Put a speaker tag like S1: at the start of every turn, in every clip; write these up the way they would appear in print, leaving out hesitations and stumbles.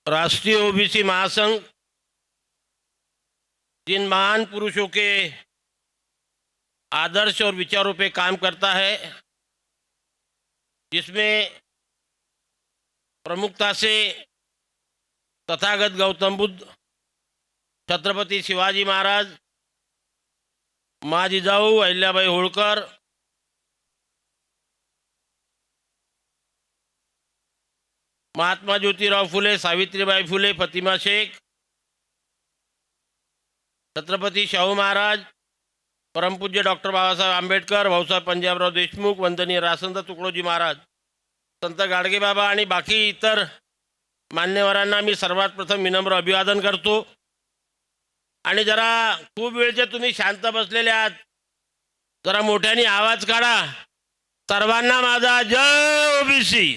S1: राष्ट्रीय ओबीसी महासंघ जिन महान पुरुषों के आदर्श और विचारों पे काम करता है, जिसमें प्रमुखता से तथागत गौतम बुद्ध, छत्रपति शिवाजी महाराज, माँ जिजाऊ अहिल्याबाई होळकर, महात्मा ज्योतिराव फुले, सावित्रीबाई फुले, फतिमा शेख, छत्रपति शाहू महाराज, परम पूज्य डॉक्टर बाबासाहेब आंबेडकर, भाऊसाहेब पंजाबराव देशमुख, वंदनीय रासंत तुकडोजी महाराज, संत गाडगेबाबा आणि बाकी इतर मान्यवरांना मी सर्वात प्रथम विनम्र अभिवादन करतो। आणि जरा खूप वेळचे तुम्ही शांत बसलेले आहात, जरा मोठ्याने आवाज काढा। सर्वांना माझा जय ओबीसी,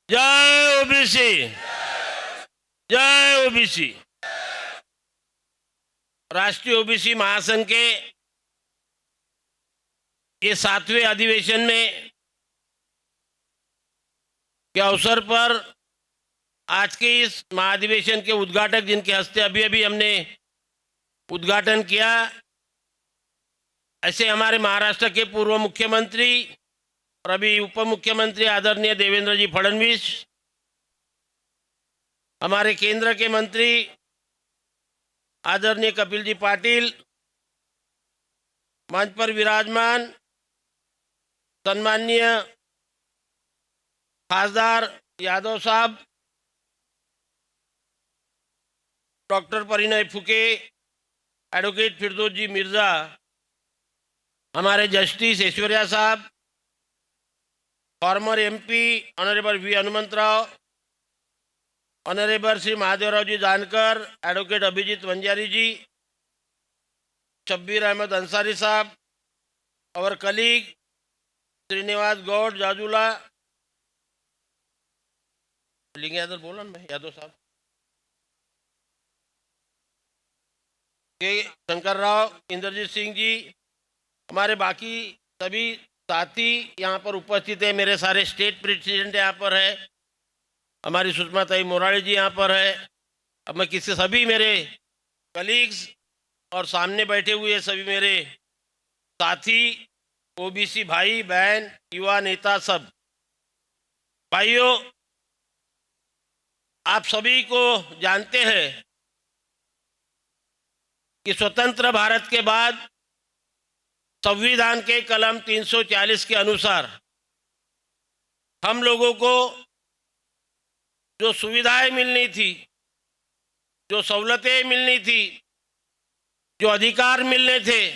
S1: जय ओबीसी, जय ओबीसी। राष्ट्रीय ओबीसी महासंघ के ये 7वें अधिवेशन में के अवसर पर आज के इस महाधिवेशन के उद्घाटक, जिनके हस्ते अभी अभी हमने उद्घाटन किया, ऐसे हमारे महाराष्ट्र के पूर्व मुख्यमंत्री और अभी उप मुख्यमंत्री आदरणीय देवेंद्र जी फडणवीस, हमारे केंद्र के मंत्री आदरणीय कपिल जी पाटिल, मंच पर विराजमान सम्माननीय खासदार यादव साहब, डॉक्टर परिणय फुके, एडवोकेट फिरदौस जी मिर्जा, हमारे justice Aishwarya sahab, former MP honourable V Hanumantharao, honourable Shri Mahadevrao ji Jankar, advocate Abhijeet Wanjari ji, Shabbir Ahmed Ansari sahab, और कलीग श्रीनिवास गौड़ जाजूला, यादव बोला ना यादव साहब, के शंकर राव, इंद्रजीत सिंह जी, हमारे बाकी सभी साथी यहाँ पर उपस्थित है। मेरे सारे स्टेट प्रेसिडेंट यहाँ पर है, हमारी सुषमा ताई मोराली जी यहाँ पर है। अब मैं किसी सभी मेरे कलीग्स और सामने बैठे हुए सभी मेरे साथी, ओबीसी भाई बहन, युवा नेता, सब भाइयों, आप सभी को जानते हैं कि स्वतंत्र भारत के बाद संविधान के कलम 340 के अनुसार हम लोगों को जो सुविधाएं मिलनी थी, जो सहूलतें मिलनी थी, जो अधिकार मिलने थे,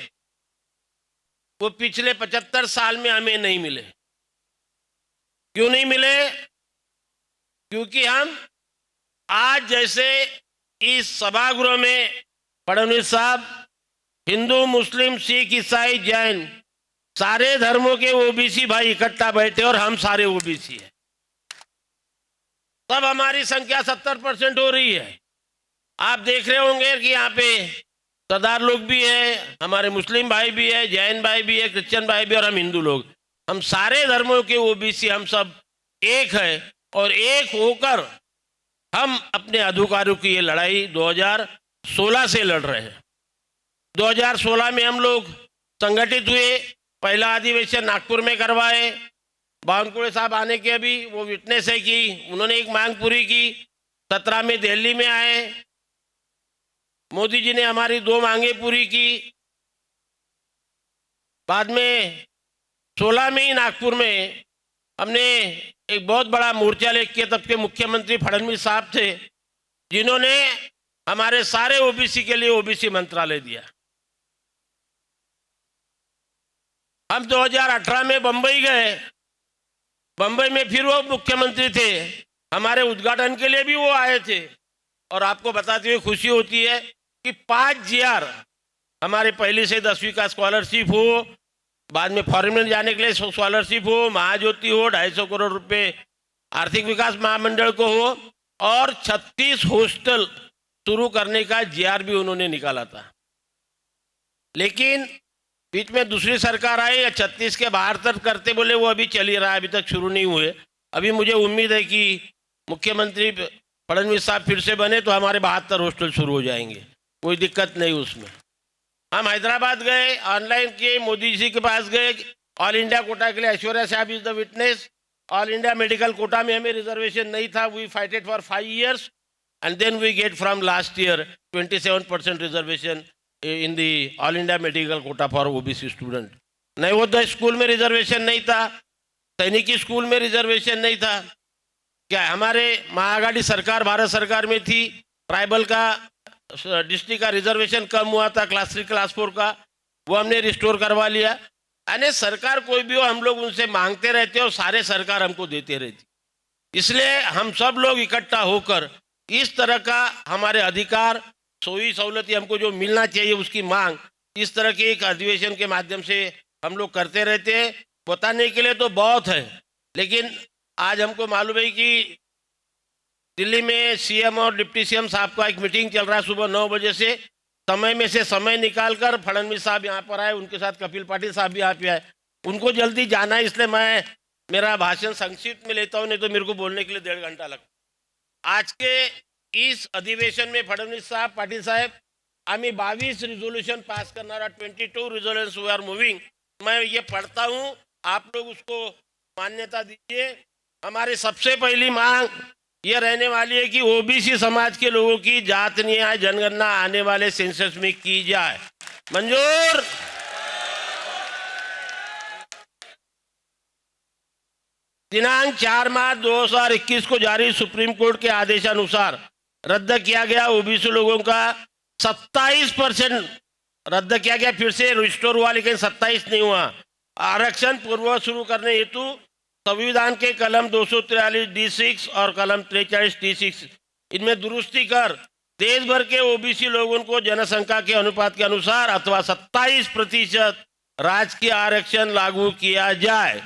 S1: वो पिछले 75 साल में हमें नहीं मिले। क्यों नहीं मिले? क्योंकि हम आज जैसे इस सभागृह में फडणवीस साहब हिंदू, मुस्लिम, सिख, ईसाई, जैन सारे धर्मों के ओबीसी भाई इकट्ठा बैठे और हम सारे ओबीसी हैं, तब हमारी संख्या 70% हो रही है। आप देख रहे होंगे कि यहाँ पे सरदार लोग भी हैं, हमारे मुस्लिम भाई भी है, जैन भाई भी है, क्रिश्चियन भाई भी, और हम हिंदू लोग, हम सारे धर्मों के ओबीसी, हम सब एक है और एक होकर हम अपने अधिकारों की ये लड़ाई 2016 से लड़ रहे हैं। 2016 में हम लोग संगठित हुए, पहला अधिवेशन नागपुर में करवाए। बावनकुळे साहब आने के अभी वो विटनेस है कि उन्होंने एक मांग पूरी की। 17 में दिल्ली में आए, मोदी जी ने हमारी 2 मांगे पूरी की। बाद में 16 में ही नागपुर में हमने एक बहुत बड़ा मोर्चा लेके, तब के मुख्यमंत्री फडणवीस साहब थे, जिन्होंने हमारे सारे ओबीसी के लिए ओबीसी मंत्रालय दिया। हम 2018 में बंबई गए, बंबई में फिर वो मुख्यमंत्री थे, हमारे उद्घाटन के लिए भी वो आए थे। और आपको बताते हुए खुशी होती है कि 5 GR हमारे पहली से 10वीं का स्कॉलरशिप हो, बाद में फॉरेन में जाने के लिए स्कॉलरशिप हो, महाज्योति हो, 250 करोड़ रुपए आर्थिक विकास महामंडल को हो, और 36 हॉस्टल शुरू करने का GR भी उन्होंने निकाला था। लेकिन बीच में दूसरी सरकार आई, 36 के बाहर तक करते बोले, वो अभी चल ही रहा है, अभी तक शुरू नहीं हुए। अभी मुझे उम्मीद है कि मुख्यमंत्री फडणवीस साहब फिर से बने तो हमारे 72 हॉस्टल शुरू हो जाएंगे, कोई दिक्कत नहीं उसमें। हम हैदराबाद गए, ऑनलाइन किए, मोदी जी के पास गए, ऑल इंडिया कोटा के लिए ऐश्वर्या साहब is the witness. All India medical quota में हमें रिजर्वेशन नहीं था, we fight it for 5 years and then we get from last year 27% reservation in the all India medical quota for OBC student। Navodaya school में reservation नहीं था, सैनिकी school में reservation नहीं था। क्या हमारे महाआघाड़ी सरकार भारत सरकार में थी, ट्राइबल का डिस्ट्रिक्ट का रिजर्वेशन कम हुआ था, क्लास 3 क्लास 4 का, वो हमने रिस्टोर करवा लिया। यानी सरकार कोई भी हो, हम लोग उनसे मांगते रहते और सारे सरकार हमको देते रहती। इसलिए हम सब लोग इकट्ठा होकर इस तरह का हमारे अधिकार, सोई सहूलतें हमको जो मिलना चाहिए उसकी मांग इस तरह के एक अधिवेशन के माध्यम से हम लोग करते रहते हैं। बताने के लिए तो बहुत है, लेकिन आज हमको मालूम है कि दिल्ली में सीएम और डिप्टी सीएम साहब का एक मीटिंग चल रहा है सुबह 9 बजे से। समय में से समय निकालकर फडणवीस साहब यहाँ पर आए, उनके साथ कपिल पाटिल साहब भी यहाँ पे आए, उनको जल्दी जाना है, इसलिए मैं मेरा भाषण संक्षिप्त में लेता हूँ, नहीं तो मेरे को बोलने के लिए 1.5 घंटा लगता। आज के इस अधिवेशन में फडणवीस साहब, पाटिल साहेब, आम्ही 22 रिझोल्यूशन पास करणारा 22 रिझोल्यूशन वी आर मूविंग। मैं ये पढ़ता हूँ, आप लोग उसको मान्यता दीजिए। हमारी सबसे पहली मांग ये रहने वाली है कि ओबीसी समाज के लोगों की जात न्याय जनगणना आने वाले सेंसस में की जाए। मंजूर। दिनांक 4 मार्च 2021 को जारी सुप्रीम कोर्ट के आदेशानुसार रद्द किया गया ओबीसी लोगों का 27% रद्द किया गया, फिर से रिस्टोर हुआ, लेकिन 27 नहीं हुआ। आरक्षण पूर्व शुरू करने हेतु संविधान के कलम 243 D6 और कलम 43 D6 इनमें दुरुस्ती कर देश भर के ओबीसी लोगों को जनसंख्या के अनुपात के अनुसार अथवा 27% राजकीय आरक्षण लागू किया जाए।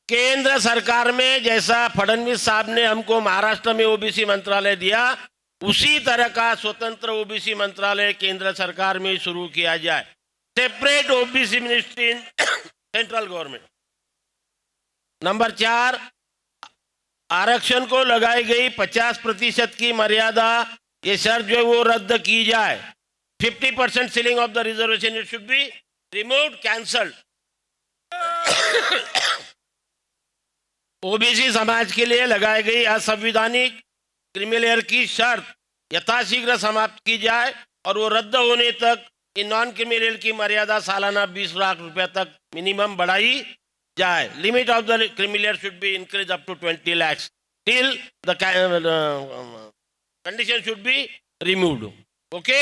S1: केंद्र सरकार में जैसा फडणवीस साहब ने हमको महाराष्ट्र में ओबीसी मंत्रालय दिया, उसी तरह का स्वतंत्र ओबीसी मंत्रालय केंद्र सरकार में शुरू किया जाए। Separate OBC ministry in central government. Number 4, आरक्षण को लगाई गई 50% की मर्यादा, ये शर्त जो है वो रद्द की जाए। 50% ceiling of the reservation it should be removed, cancelled. OBC समाज के लिए लगाई गई असंवैधानिक क्रिमिलेयर की शर्त यथाशीघ्र समाप्त की जाए और वो रद्द होने तक इन नॉन क्रिमिनल की मर्यादा सालाना 20 लाख रुपए तक मिनिमम बढ़ाई जाए। Limit of the criminal should be increase up to 20 lakhs till the condition should be removed. Okay.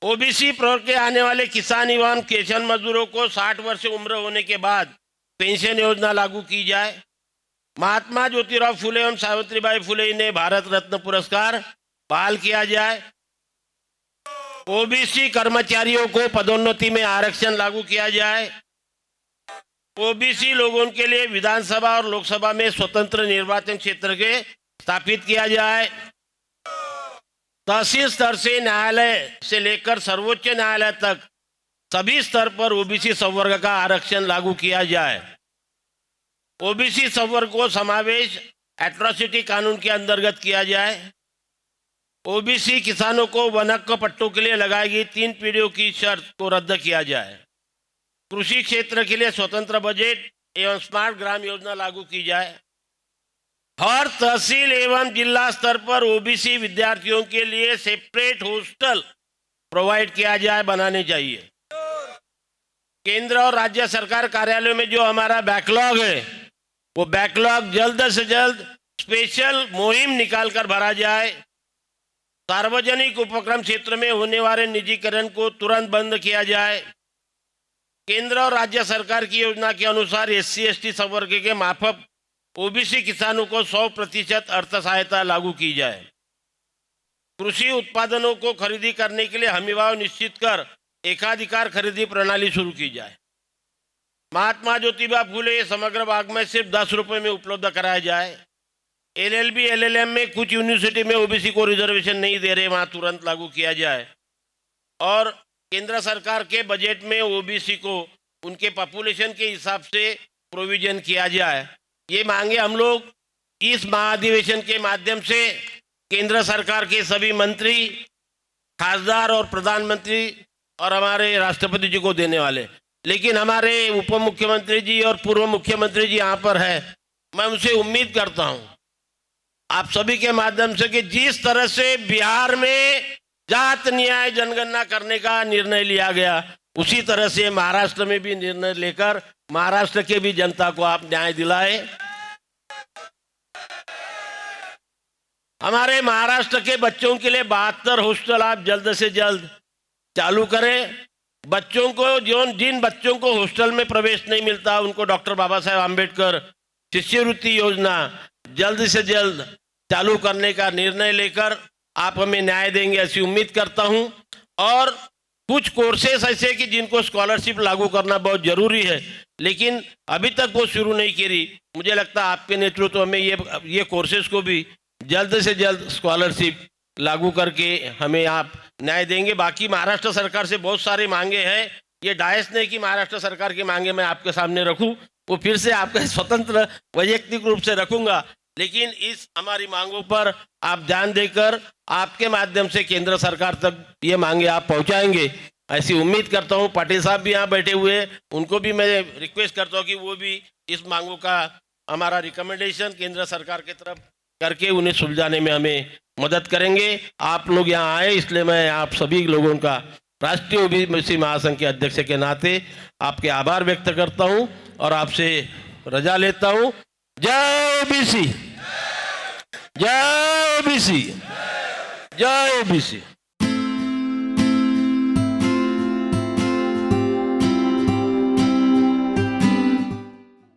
S1: OBC प्रवर्ग के आने वाले किसान एवं किसान मजदूरों को 60 वर्ष उम्र होने के बाद पेंशन योजना लागू की जाए। महात्मा ज्योतिराव फुले एवं सावित्रीबाई फुले ने भारत रत्न पुरस्कार बहाल किया जाए। ओबीसी कर्मचारियों को पदोन्नति में आरक्षण लागू किया जाए। ओबीसी लोगों के लिए विधानसभा और लोकसभा में स्वतंत्र निर्वाचन क्षेत्र के स्थापित किया जाए। तहसील स्तर से न्यायालय से लेकर सर्वोच्च न्यायालय तक सभी स्तर पर ओबीसी संवर्ग का आरक्षण लागू किया जाए। ओबीसी संवर्ग को समावेश एट्रोसिटी कानून के अंतर्गत किया जाए। ओबीसी किसानों को वनहक्क पट्टों के लिए लगाई गई 3 पीढ़ियों की शर्त को रद्द किया जाए। कृषि क्षेत्र के लिए स्वतंत्र बजट एवं स्मार्ट ग्राम योजना लागू की जाए। हर तहसील एवं जिला स्तर पर ओबीसी विद्यार्थियों के लिए सेपरेट हॉस्टल प्रोवाइड किया जाए, बनाने चाहिए। केंद्र और राज्य सरकार कार्यालयों में जो हमारा बैकलॉग है, वो बैकलॉग जल्द से जल्द स्पेशल मुहिम निकालकर भरा जाए। सार्वजनिक उपक्रम क्षेत्र में होने वाले निजीकरण को तुरंत बंद किया जाए। केंद्र और राज्य सरकार की योजना के अनुसार SC/ST संवर्ग के माफक ओबीसी किसानों को 100% अर्थ सहायता लागू की जाए। कृषि उत्पादनों को खरीदी करने के लिए हमीभाव निश्चित कर एकाधिकार खरीदी प्रणाली शुरू की जाए। महात्मा ज्योतिबा फुले समग्र बाग में सिर्फ 10 रुपए में उपलब्ध कराया जाए। LLB LLM में कुछ यूनिवर्सिटी में ओबीसी को रिजर्वेशन नहीं दे रहे, वहां तुरंत लागू किया जाए। और केंद्र सरकार के बजट में ओबीसी को उनके पॉपुलेशन के हिसाब से प्रोविजन किया जाए। ये मांगे हम लोग इस महाधिवेशन के माध्यम से केंद्र सरकार के सभी मंत्री, खासदार और प्रधानमंत्री और हमारे राष्ट्रपति जी को देने वाले। लेकिन हमारे उप मुख्यमंत्री जी और पूर्व मुख्यमंत्री जी यहाँ पर है, मैं उनसे उम्मीद करता हूँ आप सभी के माध्यम से कि जिस तरह से बिहार में जात न्याय जनगणना करने का निर्णय लिया गया, उसी तरह से महाराष्ट्र में भी निर्णय लेकर महाराष्ट्र के भी जनता को आप न्याय दिलाए। हमारे महाराष्ट्र के बच्चों के लिए 72 हॉस्टल आप जल्द से जल्द चालू करें। बच्चों को जिन बच्चों को हॉस्टल में प्रवेश नहीं मिलता उनको डॉक्टर बाबा साहेब आम्बेडकर शिष्यवृत्ति योजना जल्द से जल्द चालू करने का निर्णय लेकर आप हमें न्याय देंगे, ऐसी उम्मीद करता हूं। और कुछ कोर्सेस ऐसे कि जिनको स्कॉलरशिप लागू करना बहुत जरूरी है, लेकिन अभी तक वो शुरू नहीं करी। मुझे लगता है आपके नेतृत्व में ये कोर्सेस को भी जल्द से जल्द स्कॉलरशिप लागू करके हमें आप न्याय देंगे। बाकी महाराष्ट्र सरकार से बहुत सारी मांगे हैं, ये डायस नहीं कि महाराष्ट्र सरकार की मांगे मैं आपके सामने रखूं, वो फिर से आपके स्वतंत्र वैयक्तिक रूप से रखूंगा। लेकिन इस हमारी मांगों पर आप ध्यान देकर आपके माध्यम से केंद्र सरकार तक ये मांगे आप पहुंचाएंगे, ऐसी उम्मीद करता हूं। पाटिल साहब भी यहाँ बैठे हुए, उनको भी मैं रिक्वेस्ट करता हूं कि वो भी इस मांगों का हमारा रिकमेंडेशन केंद्र सरकार की तरफ करके उन्हें सुलझाने में हमें मदद करेंगे। आप लोग यहाँ आए, इसलिए मैं आप सभी लोगों का राष्ट्रीय ओबीसी महासंघ के अध्यक्ष के नाते आपके आभार व्यक्त करता हूँ और आपसे रजा लेता हूँ। जय ओबीसी, जय ओबीसी, जय ओबीसी।